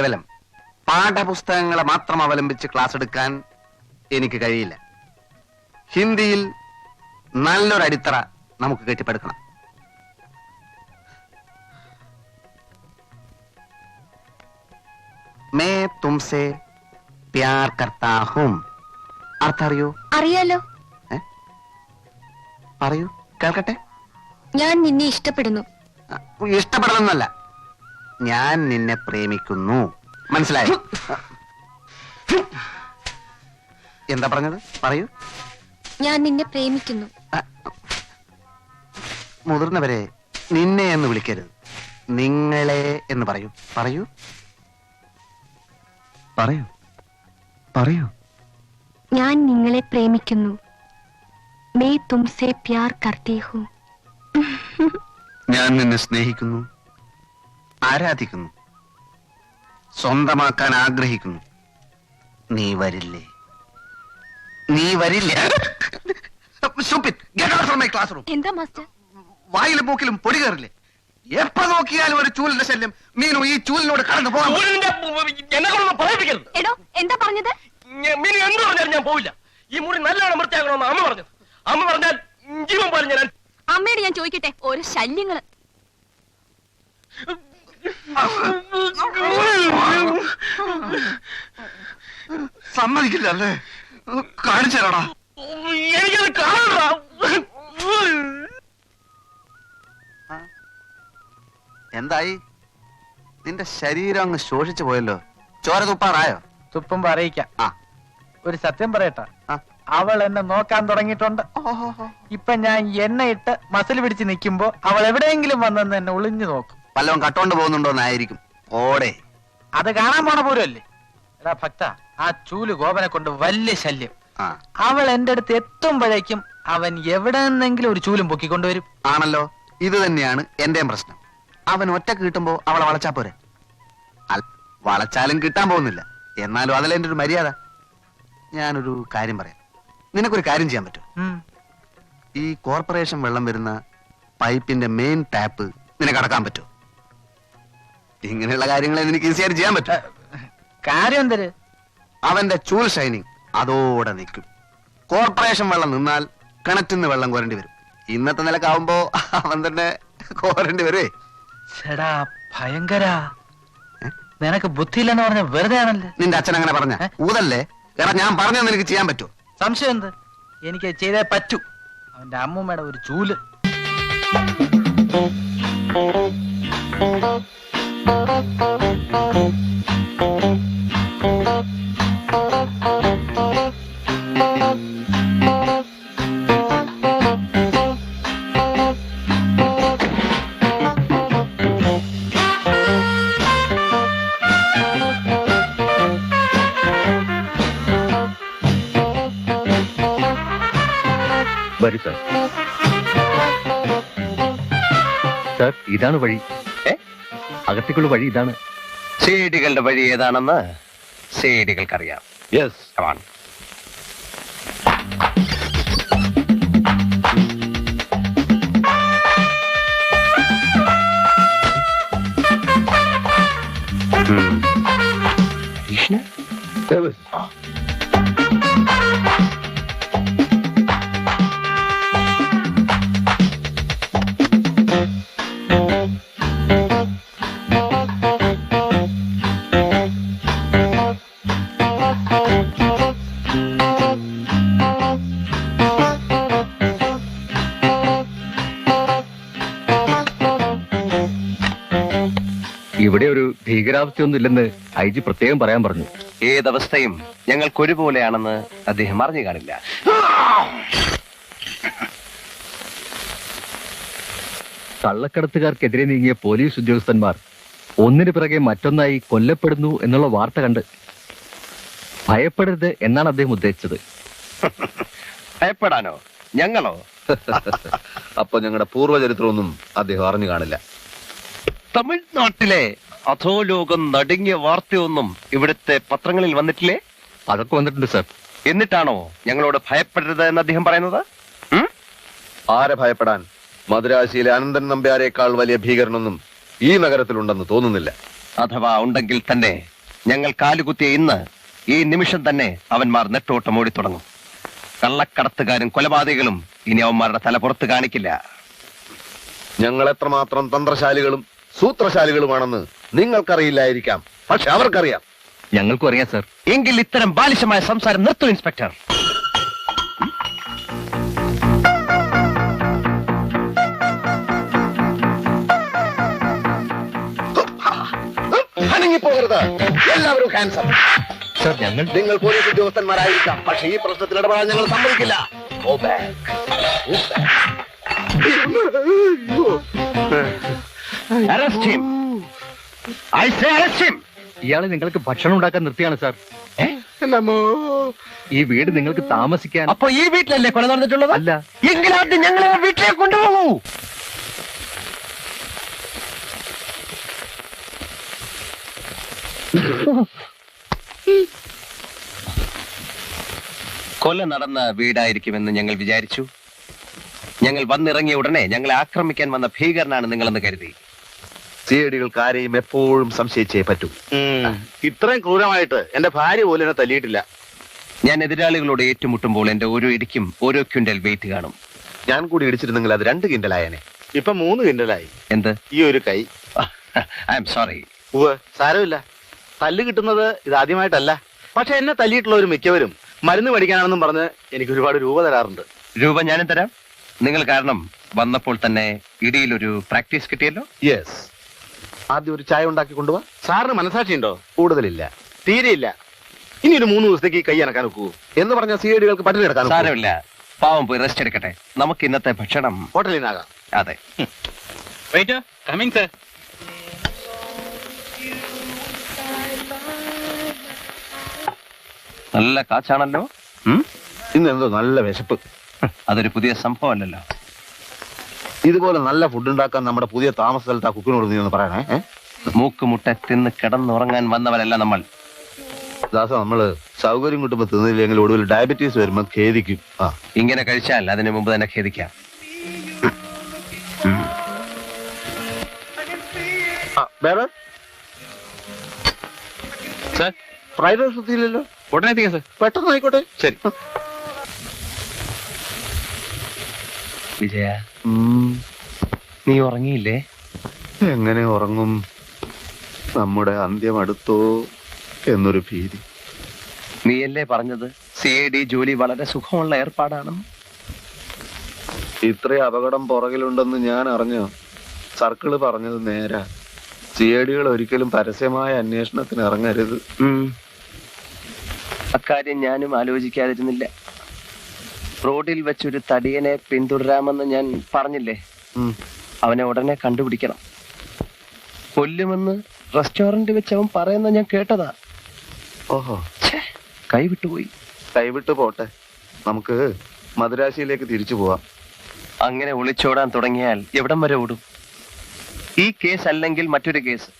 കേവലം പാഠപുസ്തകങ്ങളെ മാത്രം അവലംബിച്ച് ക്ലാസ് എടുക്കാൻ എനിക്ക് കഴിയില്ല. ഹിന്ദിയിൽ നല്ലൊരു അടിത്തറ നമുക്ക് കെട്ടിപ്പടുക്കണം. मैं तुमसे प्यार करता हूं. അർത്ഥം അറിയോ? അറിയാലോ. പറയൂ, കേൾക്കട്ടെ. ഞാൻ നിന്നെ ഇഷ്ടപ്പെടുന്നു. ഇഷ്ടപ്പെടണമെന്നല്ല, ഞാൻ നിന്നെ പ്രേമിക്കുന്നു. മനസ്സിലായോ? എന്താ പറഞ്ഞത്? പറയൂ. ഞാൻ നിന്നെ പ്രേമിക്കുന്നു. മുതിർന്നവരെ നിന്നെ എന്ന് വിളിക്കരുത്, നിങ്ങളെ എന്ന് പറയൂ. പറയൂ പറയൂ പറയൂ. ഞാൻ നിങ്ങളെ പ്രേമിക്കുന്നു. मैं तुमसे प्यार करती हूँ. ഞാൻ നിന്നെ സ്നേഹിക്കുന്നു, ആരാധിക്കുന്നു, സ്വന്തമാക്കാൻ ആഗ്രഹിക്കുന്നു. നീ വരില്ലേ? നീ വരില്ല. Class room. എന്താ മാസ്റ്റർ? വായിലും മൂക്കിലും പൊടി കയറില്ലേ? എപ്പോ നോക്കിയാലും ഒരു ചൂലിന്റെ ശല്യം. മീനു, ഈ ചൂലിനോട് കടന്നു പോകാൻ. എടോ, എന്താ പറഞ്ഞത്? മീനു എന്ത് പറഞ്ഞാലും ഞാൻ പോവില്ല. ഈ മുറി നല്ലോണം വൃത്തിയാക്കണമെന്ന് അമ്മ പറഞ്ഞത്. അമ്മ പറഞ്ഞാൽ ജീവൻ പറഞ്ഞു ഞാൻ. അമ്മയോട് ഞാൻ ചോദിക്കട്ടെ, ഓരോ ശല്യങ്ങള്. സമ്മതിക്കില്ല അല്ലേ? കാണിച്ചേരാടാ. എനിക്കത് കാണണ്ട. എന്തായി? നിന്റെ ശരീരം അങ്ങ് ശോഷിച്ചു പോയല്ലോ. ചോര തുപ്പാറായോ? തുപ്പുമ്പോ അറിയിക്കാം. ആ, ഒരു സത്യം പറയട്ടെ, ആ. അവൾ എന്നെ നോക്കാൻ തുടങ്ങിയിട്ടുണ്ട്. ഇപ്പൊ ഞാൻ എണ്ണ ഇട്ട് മസിൽ പിടിച്ച് നിൽക്കുമ്പോ അവൾ എവിടെയെങ്കിലും വന്നെന്ന് എന്നെ ഒളിഞ്ഞു നോക്കും. വല്ലതും കട്ടോണ്ട് പോകുന്നുണ്ടോന്നായിരിക്കും. ഓടെ അത് കാണാൻ പോണ പോലുമല്ലേ. എടാ ഭക്ത, ആ ചൂല് ഗോപനെ കൊണ്ട് വലിയ ശല്യം. ആ, അവൾ എന്റെ അടുത്ത് എത്തുമ്പോഴേക്കും അവൻ എവിടെ നിന്നെങ്കിലും ഒരു ചൂലും പൊക്കിക്കൊണ്ടുവരും. ആണല്ലോ. ഇത് തന്നെയാണ് എന്റെയും പ്രശ്നം. അവൻ ഒറ്റക്ക് കിട്ടുമ്പോ അവളെ വളച്ചാ പോരെ. വളച്ചാലും കിട്ടാൻ പോകുന്നില്ല. എന്നാലും അതല്ല എന്റെ ഒരു മര്യാദ. ഞാനൊരു കാര്യം പറയാം. നിനക്കൊരു കാര്യം ചെയ്യാൻ പറ്റും? ഈ കോർപ്പറേഷൻ വെള്ളം വരുന്ന പൈപ്പിന്റെ മെയിൻ ടാപ്പ് നിനക്ക് അടക്കാൻ പറ്റുമോ? ഇങ്ങനെയുള്ള കാര്യങ്ങളെ എനിക്ക് ഈസിയായിട്ട് ചെയ്യാൻ പറ്റും. കാര്യം എന്തര്? അവന്റെ ചൂൽ ഷൈനിങ് അതോടെ നിൽക്കും. കോർപ്പറേഷൻ വെള്ളം നിന്നാൽ കിണറ്റിന്ന് വെള്ളം കോരേണ്ടി വരും. ഇന്നത്തെ നിലക്കാവുമ്പോ അവൻ തന്നെ കോരേണ്ടി വരുവേ. ചേടാ ഭയങ്കര, നിനക്ക് ബുദ്ധിയില്ലെന്ന് പറഞ്ഞ വെറുതെ ആണല്ലേ. നിന്റെ അച്ഛൻ അങ്ങനെ പറഞ്ഞ ഊതല്ലേ? എടാ, ഞാൻ പറഞ്ഞത് നിനക്ക് ചെയ്യാൻ പറ്റുമോ? സംശയം എന്ത്? എനിക്ക് ചെയ്തേ പറ്റൂ. അവന്റെ അമ്മൂമ്മയുടെ ഒരു ചൂല്. വരൂ സാർ. സാർ, ഇതാണ് വഴി. അകത്തേക്കുള്ള വഴി ഇതാണ്. സേഡികളുടെ വഴി ഏതാണെന്ന് സേഡികൾക്കറിയാം. യെസ്. ഇവിടെ ഒരു ഭീകരാവസ്ഥയൊന്നും ഇല്ലെന്ന് ഐ ജി പ്രത്യേകം പറയാൻ പറഞ്ഞു. ഏതവസ്ഥയും ഞങ്ങൾക്കൊരുപോലെയാണെന്ന് അദ്ദേഹം അറിഞ്ഞു കാണില്ല. കള്ളക്കടത്തുകാർക്കെതിരെ നീങ്ങിയ പോലീസ് ഉദ്യോഗസ്ഥന്മാർ ഒന്നിനു പിറകെ മറ്റൊന്നായി കൊല്ലപ്പെടുന്നു എന്നുള്ള വാർത്ത കണ്ട് ഭയപ്പെടരുത് എന്നാണ് അദ്ദേഹം ഉദ്ദേശിച്ചത്. ഭയപ്പെടാനോ? ഞങ്ങളോ? അപ്പൊ ഞങ്ങളുടെ പൂർവ്വചരിത്രമൊന്നും അദ്ദേഹം അറിഞ്ഞു കാണില്ല. തമിഴ്നാട്ടിലെ അധോലോകം നടുങ്ങിയ വാർത്തയൊന്നും ഇവിടുത്തെ പത്രങ്ങളിൽ വന്നിട്ടില്ലേ? അതൊക്കെ വന്നിട്ടുണ്ട് സാർ. എന്നിട്ടാണോ ഞങ്ങളോട് ഭയപ്പെടരുത് എന്ന് അദ്ദേഹം പറയുന്നത്? ആരെ ഭയപ്പെടാൻ? മദുരാശിയിലെ അനന്തൻ നമ്പ്യാരേക്കാൾ വലിയ ഭീകരനൊന്നും ഈ നഗരത്തിലുണ്ടെന്ന് തോന്നുന്നില്ല. അഥവാ ഉണ്ടെങ്കിൽ തന്നെ ഞങ്ങൾ കാലുകുത്തിയ ഇന്ന് ഈ നിമിഷം തന്നെ അവന്മാർ നെട്ടോട്ടം ഓടി തുടങ്ങും. കള്ളക്കടത്തുകാരും കൊലപാതകികളും ഇനി അവന്മാരുടെ തല പുറത്ത് കാണിക്കില്ല. ഞങ്ങൾ എത്രമാത്രം തന്ത്രശാലികളും സൂത്രശാലികളുമാണെന്ന് നിങ്ങൾക്കറിയില്ലായിരിക്കാം, പക്ഷെ അവർക്കറിയാം. ഞങ്ങൾക്കും അറിയാം സർ. എങ്കിൽ ഇത്തരം ബാലിശമായ സംസാരം നിർത്തൂ ഇൻസ്പെക്ടർ. അനങ്ങിപ്പോകരുത്, എല്ലാവരും ക്യാൻസർ. സർ നിങ്ങൾ പോലീസ് ഉദ്യോഗസ്ഥന്മാരായിരിക്കാം, പക്ഷെ ഈ പ്രശ്നത്തിൽ ഇടപെടാൻ ഞങ്ങൾ സമ്മതിക്കില്ല. Go back. Go back. Arrest him. I say arrest him. ഇയാളെ നിങ്ങൾക്ക് ഭക്ഷണം ഉണ്ടാക്കാൻ നിർത്തിയാണ് സാർ. ഈ വീട് നിങ്ങൾക്ക് താമസിക്കാൻ. അപ്പൊ ഈ വീട്ടിലല്ലേ കൊല നടന്നിട്ടുള്ളത്? അല്ല. എങ്കിലാദ്യം ഞങ്ങളെ വീട്ടിലേക്ക് കൊണ്ടുപോകൂ. കൊല നടന്ന വീടായിരിക്കുമെന്ന് ഞങ്ങൾ വിചാരിച്ചു. ഞങ്ങൾ വന്നിറങ്ങിയ ഉടനെ ഞങ്ങളെ ആക്രമിക്കാൻ വന്ന ഭീകരനാണ് നിങ്ങളെന്ന് കരുതി. സിഐഡികൾക്ക് ആരെയും എപ്പോഴും സംശയിച്ചേ പറ്റൂ. ഇത്രയും ക്രൂരമായിട്ട് എന്റെ ഭാര്യ പോലും എന്നെ തല്ലിയിട്ടില്ല. ഞാൻ എതിരാളികളോട് ഏറ്റുമുട്ടുമ്പോൾ എന്റെ ഓരോ ഇടിക്കും ഓരോ ക്വിന്റൽ വെയിറ്റ് കാണും. ഞാൻ കൂടി ഇടിച്ചിരുന്നെങ്കിൽ അത് 2 കിൻഡലായനെ. ഇപ്പൊ 3 കിൻഡലായി. എന്ത്? ഈ ഒരു കൈ. I am sorry. സാരമില്ല, തല്ല് കിട്ടുന്നത് ഇതാദ്യമായിട്ടല്ല. പക്ഷെ എന്നെ തല്ലിയിട്ടുള്ളവർ മിക്കവരും മരുന്ന് മേടിക്കാനാണെന്നും പറഞ്ഞ് എനിക്ക് ഒരുപാട് രൂപ തരാറുണ്ട്. രൂപ ഞാനും തരാം. നിങ്ങൾ കാരണം വന്നപ്പോൾ തന്നെ ഇടിയിലൊരു പ്രാക്ടീസ് കിട്ടിയല്ലോ. യെസ്. ആദ്യം ഒരു ചായ ഉണ്ടാക്കി കൊണ്ടുപോവാ. സാറിന് മനസാക്ഷി ഉണ്ടോ? കൂടുതലില്ല, തീരെയില്ല. ഇനി ഒരു 3 ദിവസത്തേക്ക് ഈ കൈ അനക്കാൻ നോക്കൂ എന്ന് പറഞ്ഞ സിഐഡികൾക്ക് പട്ടിണി എടുക്കാൻ. സാരമില്ല, പാവം പോയി റെസ്റ്റ് എടുക്കട്ടെ. നമുക്ക് ഇന്നത്തെ ഭക്ഷണം ഹോട്ടലിൽ നിന്നാകാം. അതെ. നല്ല കാച്ചാണല്ലോ. ഇന്ന് എന്തോ നല്ല വിശപ്പ്. അതൊരു പുതിയ സംഭവമല്ലല്ലോ. ഇതുപോലെ നല്ല ഫുഡ് ഉണ്ടാക്കാൻ നമ്മുടെ പുതിയ താമസ സ്ഥലത്ത് ആ കുക്കിനോട് നീ ഒന്ന് പറയണേ. മൂക്കുമുട്ട തിന്ന് കിടന്നുറങ്ങാൻ വന്നവരല്ല നമ്മൾ. ദാസ, നമ്മള് സൗകര്യം കിട്ടുമ്പോ തിന്നില്ലെങ്കിൽ ഒടുവിൽ ഡയബറ്റീസ് വരുമ്പോ ഖേദിക്കും. ഇങ്ങനെ കഴിച്ചാൽ അതിനു മുമ്പ് തന്നെ ഖേദിക്കാം. വേറെ ഫ്രൈഡ് റൈസ് എത്തിയില്ലല്ലോ. ഉടനെ എത്തിക്കാം സർ. പെട്ടെന്ന് ആയിക്കോട്ടെ. ശരി. വിജയ, നീ ഉറങ്ങിയില്ലേ? എങ്ങനെ ഉറങ്ങും? നമ്മുടെ അന്ത്യം അടുത്തോ എന്നൊരു ഭീതി. നീയല്ലേ പറഞ്ഞത് CID ജോലി വളരെ സുഖമുള്ള ഏർപ്പാടാണെന്ന്? ഇത്രയും അപകടം പുറകിലുണ്ടെന്ന് ഞാൻ അറിഞ്ഞോ? സർക്കിള് പറഞ്ഞത് നേരാ. CIDകൾ ഒരിക്കലും പരസ്യമായ അന്വേഷണത്തിന് ഇറങ്ങരുത്. അക്കാര്യം ഞാനും ആലോചിക്കാതിരുന്നില്ല. റോഡിൽ വെച്ചൊരു തടിയനെ പിന്തുടരാമെന്ന് ഞാൻ പറഞ്ഞില്ലേ? അവനെ ഉടനെ കണ്ടുപിടിക്കണം. കൊല്ലുമെന്ന് റെസ്റ്റോറന്റ് വെച്ച് അവൻ പറയുന്ന ഞാൻ കേട്ടതാ. ഓഹോ, കൈവിട്ടുപോയി. കൈവിട്ടു പോട്ടെ, നമുക്ക് മദുരാശിയിലേക്ക് തിരിച്ചു പോവാം. അങ്ങനെ ഒളിച്ചോടാൻ തുടങ്ങിയാൽ എവിടം വരെ ഓടും? ഈ കേസ് അല്ലെങ്കിൽ മറ്റൊരു കേസ്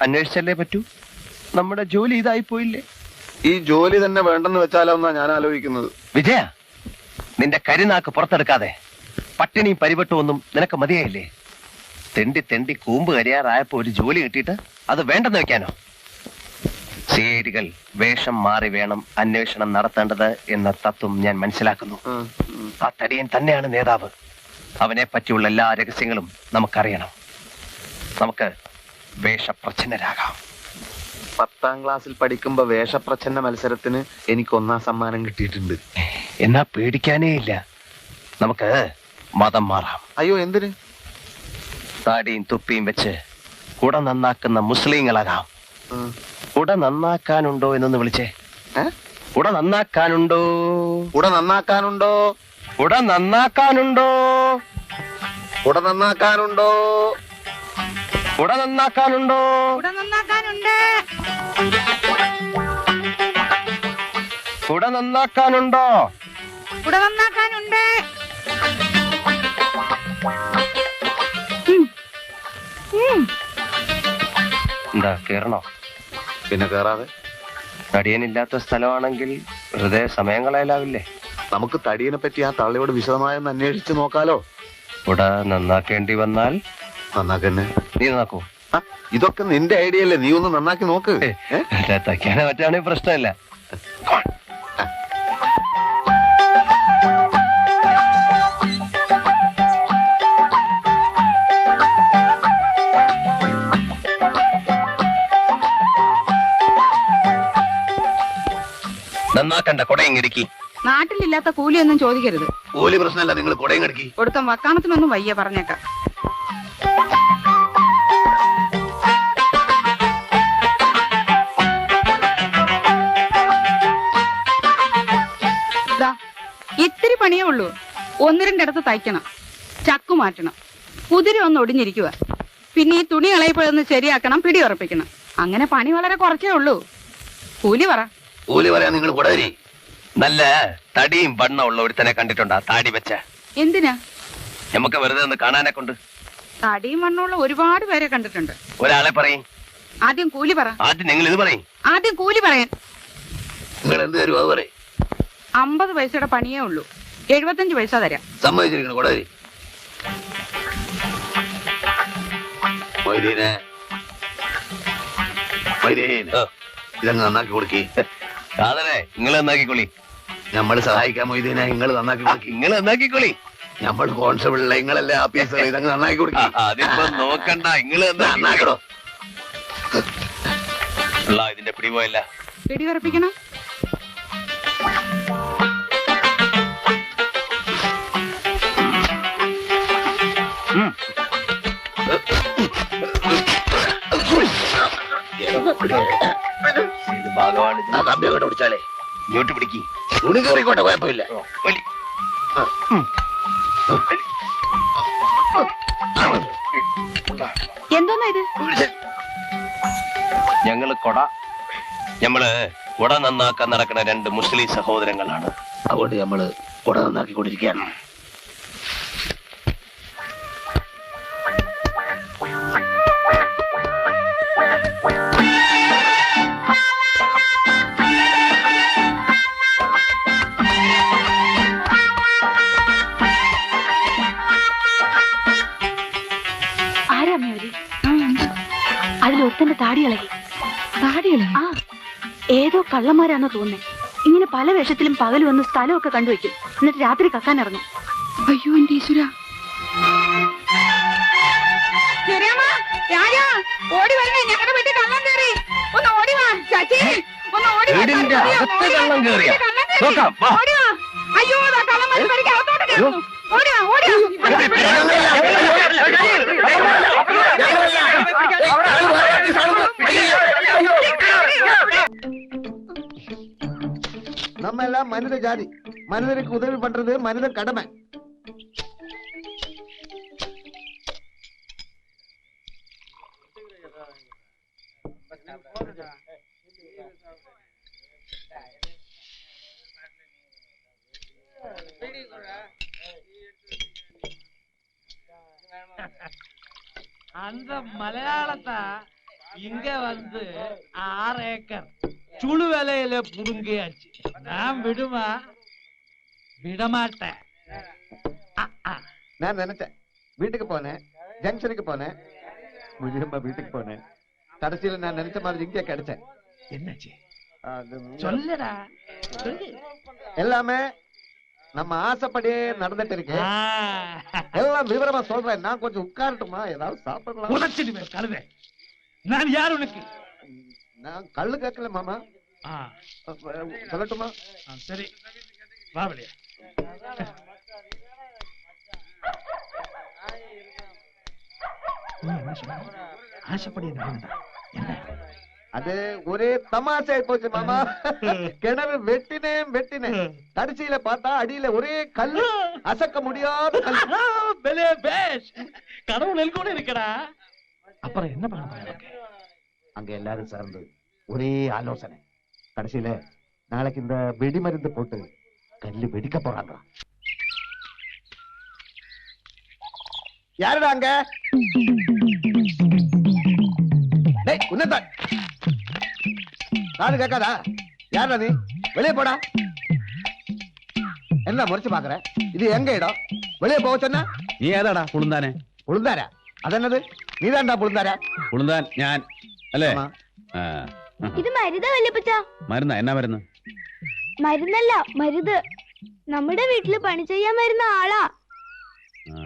അന്വേഷിച്ചല്ലേ പറ്റൂ. നമ്മുടെ ജോലി ഇതായി പോയില്ലേ? ഈ ജോലി തന്നെ വേണ്ടെന്ന് വെച്ചാലോന്നാ ഞാൻ ആലോചിക്കുന്നത്. വിജയ, നിന്റെ കരിനാക്ക് പുറത്തെടുക്കാതെ. പട്ടിണിയും പരിവട്ടവും ഒന്നും നിനക്ക് മതിയായില്ലേ? തെണ്ടി തെണ്ടി കൂമ്പ് കരിയാറായപ്പോ ഒരു ജോലി കിട്ടിയിട്ട് അത് വേണ്ടെന്ന് വെക്കാനോ? CIDകൾ വേഷം മാറി വേണം അന്വേഷണം നടത്തേണ്ടത് എന്ന തത്വം ഞാൻ മനസ്സിലാക്കുന്നു. ആ തടിയൻ തന്നെയാണ് നേതാവ്. അവനെ പറ്റിയുള്ള എല്ലാ രഹസ്യങ്ങളും നമുക്കറിയണം. നമുക്ക് വേഷപ്രച്ഛന്നരാകാം. 10ാം ക്ലാസ്സിൽ പഠിക്കുമ്പോ വേഷപ്രച്ഛന്ന മത്സരത്തിന് എനിക്ക് 1ാം സമ്മാനം കിട്ടിയിട്ടുണ്ട്. എന്നാ പേടിക്കാനേ ഇല്ല. നമുക്ക് മതം മാറാം. അയ്യോ, എന്തിന്? താടിയും തുപ്പിയും വെച്ച് കുട നന്നാക്കുന്ന മുസ്ലിങ്ങളാകാം. കുട നന്നാക്കാനുണ്ടോ എന്നൊന്ന് വിളിച്ചേ. കുട നന്നാക്കാനുണ്ടോ? കുട നന്നാക്കാനുണ്ടോ? കുട നന്നാക്കാനുണ്ടോ? കുട നന്നാക്കാനുണ്ടോ? കുട നന്നാക്കാനുണ്ടോ? കുട നന്നാക്കാനുണ്ടോ? എന്താ കേറണോ? പിന്നെ കേറാതെ. തടിയനില്ലാത്ത സ്ഥലമാണെങ്കിൽ വെറുതെ സമയം കളയലാവില്ലേ? നമുക്ക് തടിയനെ പറ്റി ആ തള്ളിയോട് വിശദമായൊന്ന് അന്വേഷിച്ച് നോക്കാലോ. കുട നന്നാക്കേണ്ടി വന്നാൽ നന്നാക്കന്നെ. നീ നന്നാക്കൂ. ഇതൊക്കെ നിന്റെ ഐഡിയ അല്ലേ, നീ ഒന്ന് നന്നാക്കി നോക്ക്. തയ്ക്കാനോ മറ്റാണെങ്കിൽ പ്രശ്നമില്ല. നന്നാക്കണ്ട, കൊടയും കിടക്കി. നാട്ടിലില്ലാത്ത കൂലിയൊന്നും ചോദിക്കരുത്. കൂലി പ്രശ്നമല്ല, നിങ്ങൾ കൊടയും കിടക്കി. കൊടുത്ത വക്കാണത്തിനൊന്നും വയ്യ പറഞ്ഞേക്കാം. ഇത്തിരി പണിയേ ഉള്ളൂ. ഒന്ന് രണ്ടിടത്ത് തയ്ക്കണം, ചക്കു മാറ്റണം, കുതിര ഒന്ന് ഒടിഞ്ഞിരിക്കുക, പിന്നെ ഈ തുണി കളയപ്പോഴൊന്ന് ശരിയാക്കണം, പിടി ഉറപ്പിക്കണം. അങ്ങനെ പണി വളരെ കുറച്ചേ ഉള്ളൂ. കൂലി പറ. കൂലി പറയാൻ നിങ്ങൾ കൊടവരി. നല്ല തടിയും വണ്ണം ഉള്ള ഒരുത്തനെ കണ്ടിട്ടുണ്ടാ താടി വെച്ച? എന്തിനാ? നമുക്ക് വെറുതെ ഒന്ന് കാണാനെ കൊണ്ട്. തടിയും വണ്ണമുള്ള ഒരുപാട് പേരെ കണ്ടിട്ടുണ്ട്. ഒരാളെ പറയും. ആദ്യം കൂലി പറ. ആദ്യം നിങ്ങൾ ഇത് പറയും. ആദ്യം കൂലി പറയാൻ. നിങ്ങൾ എന്ത് തരുമോ അത് പറയും. 50 പൈസയുടെ പണിയേ ഉള്ളൂ. 75 പൈസ തരാം. സമ്മതിച്ചിരിക്കണം കൊടവരി. മൊയ്തീനെ, ഇതങ്ങ് നന്നാക്കി കൊടുക്കി. സാധനെ നിങ്ങൾ നന്നാക്കിക്കൊള്ളി. നമ്മൾ സഹായിക്കാം മൊയ്തീനെ, നിങ്ങൾ നന്നാക്കി കൊടുക്കി. നിങ്ങൾ നന്നാക്കിക്കൊള്ളി. നമ്മൾ കോൺസ്റ്റബിളില്ല, നിങ്ങളല്ലേ ആഫീസർ, ഇതങ്ങ് നന്നാക്കി കൊടുക്കി. അതിപ്പോ നോക്കണ്ട, നിങ്ങൾ നന്നാക്കണോ? ഇതിന്റെ പിടി പോയല്ല. പിടി ഉറപ്പിക്കണം. ഇത് ഭാഗമാണ്. കമ്പിയൊക്കെ പിടിച്ചാലേ ഇങ്ങോട്ട് പിടിക്കി. തുണി കയറിക്കോട്ടെ, കുഴപ്പമില്ല. എന്തോന്നാ ഇത്? ഞങ്ങള് കൊട നന്നാക്കാൻ നടക്കുന്ന 2 മുസ്ലിം സഹോദരങ്ങളാണ്. അതുകൊണ്ട് നമ്മള് കൊട നന്നാക്കിക്കൊണ്ടിരിക്കുകയാണ്. അതിലൊരുത്തന്റെ താടി ഇളകി. ആ, ഏതോ കള്ളന്മാരാണോ തോന്നുന്നേ. ഇങ്ങനെ പല വേഷത്തിലും പകൽ വന്ന് സ്ഥലമൊക്കെ കണ്ടുവെക്കും, എന്നിട്ട് രാത്രി കക്കാൻ ഇറങ്ങും. അയ്യോ എന്റെ ഈശ്വര! ഓടി വരണേ, ഞങ്ങളുടെ വീട്ടിൽ കള്ളം കയറി. ഒന്ന് ഓടി വാ ചാച്ചി, ഒന്ന് ഓടി വാ. വീടിന്റെ അകത്ത് കള്ളം കയറിയ നോക്കാം. അയ്യോ കള്ളന്മാർ അകത്തോട്ട് കയറുന്നു. ഓടി വാ, ഓടി நம்ம எல்லாம் மனித ஜாதி. மனிதனுக்கு உதவி பண்றது மனித கடமை. அந்த மலையாளத்தா இங்க வந்து 6 ஏக்கர் சுழு வேலையில புடுங்கியாச்சு. நான் விடமாட்டேன். நான் நினைச்சேன், வீட்டுக்கு போனேன், ஜங்ஷனுக்கு போனேன், முழுமா வீட்டுக்கு போனேன். கடைசியில நான் நினைச்ச மாதிரி இங்கே கிடைச்சேன். என்னாச்சு சொல்லடா. எல்லாமே நம்ம ஆசைப்படியே நடந்துட்டு இருக்கு. எல்லாம் விவரமா சொல்றேன். நான் கொஞ்சம் உட்காரட்டுமா? ஏதாவது சாப்பிடலாம். உடச்சிடுவேன் கழுதை. நான் யார் உனக்கு? நான் கல்லு கேட்கல மாமா. சொல்லட்டுமா? சரி வா வெளியே. ஆசைப்படி என்ன? அது ஒரே தமாஷா போச்சு மாமா. கிணறு வெட்டினேன். கடைசியில பார்த்தா அடியில ஒரே கல்லு, அசக்க முடியாத கல்லு. கடவுள் கூட இருக்கடா. அப்புறம் என்ன பண்ண போறீங்க? அங்க எல்லாரும் சேர்ந்து ஒரே ஆலோசனை. கடைசியில நாளைக்கு இந்த வெடிமருந்து போட்டு கல்லு வெடிக்க போறாங்க. யாருடா அங்க? உன்னதான் நாடு கேட்காதா? யாரா நீ? வெளியே போடா. என்ன முறைச்சு பாக்குற? இது எங்க இடம்? வெளியே போக சொன்ன? நீ ஏதாடா உளுந்தானே? உளுந்தாரா? அது என்னது? നീതാണ്ടാ പുളുന്താരാ? ഉളുന്താൻ ഞാൻ അല്ലേ? ആമാ. ആ. ഇത് മരുതാ വല്യപ്പച്ച. മരുന്നാ? എന്നാ മരുന്ന്? മരുന്നല്ല, മരുത്. നമ്മുടെ വീട്ടില് പണി ചെയ്യാൻ വരുന്ന ആളാ.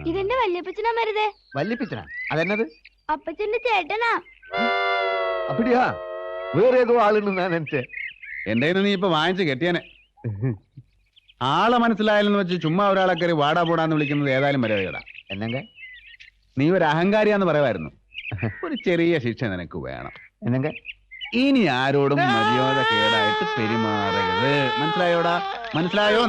ഇതെന്റെ വല്യപ്പച്ചനാ മരുതേ. വല്ലിപ്പിച്ചനാ? അതെന്നത്? അപ്പച്ചന്റെ ചേട്ടനാ. അപ്പടിയാ? വേറെ ഏതോ ആളുണ്ട് ഞാൻ എന്റെ. എന്റെ കയ്യിൽ നീ ഇപ്പൊ വാങ്ങിച്ച് കെട്ടിയാനെ. ആളെ മനസ്സിലായാലെന്ന് വെച്ച് ചുമ്മാ ഒരാളെ കയറി വാടാ പോടാന്ന് വിളിക്കുന്നത് ഏതായാലും മര്യാദ. എന്നെ നീ ഒരു അഹങ്കാരിയാന്ന് പറയുമായിരുന്നു. ഒരു ചെറിയ ശിക്ഷ നിനക്ക് വേണം. എന്നെ ഇനി ആരോടും മര്യാദ കേടായിട്ട് പെരുമാറരുത്. മനസ്സിലായോടാ? മനസ്സിലായോ?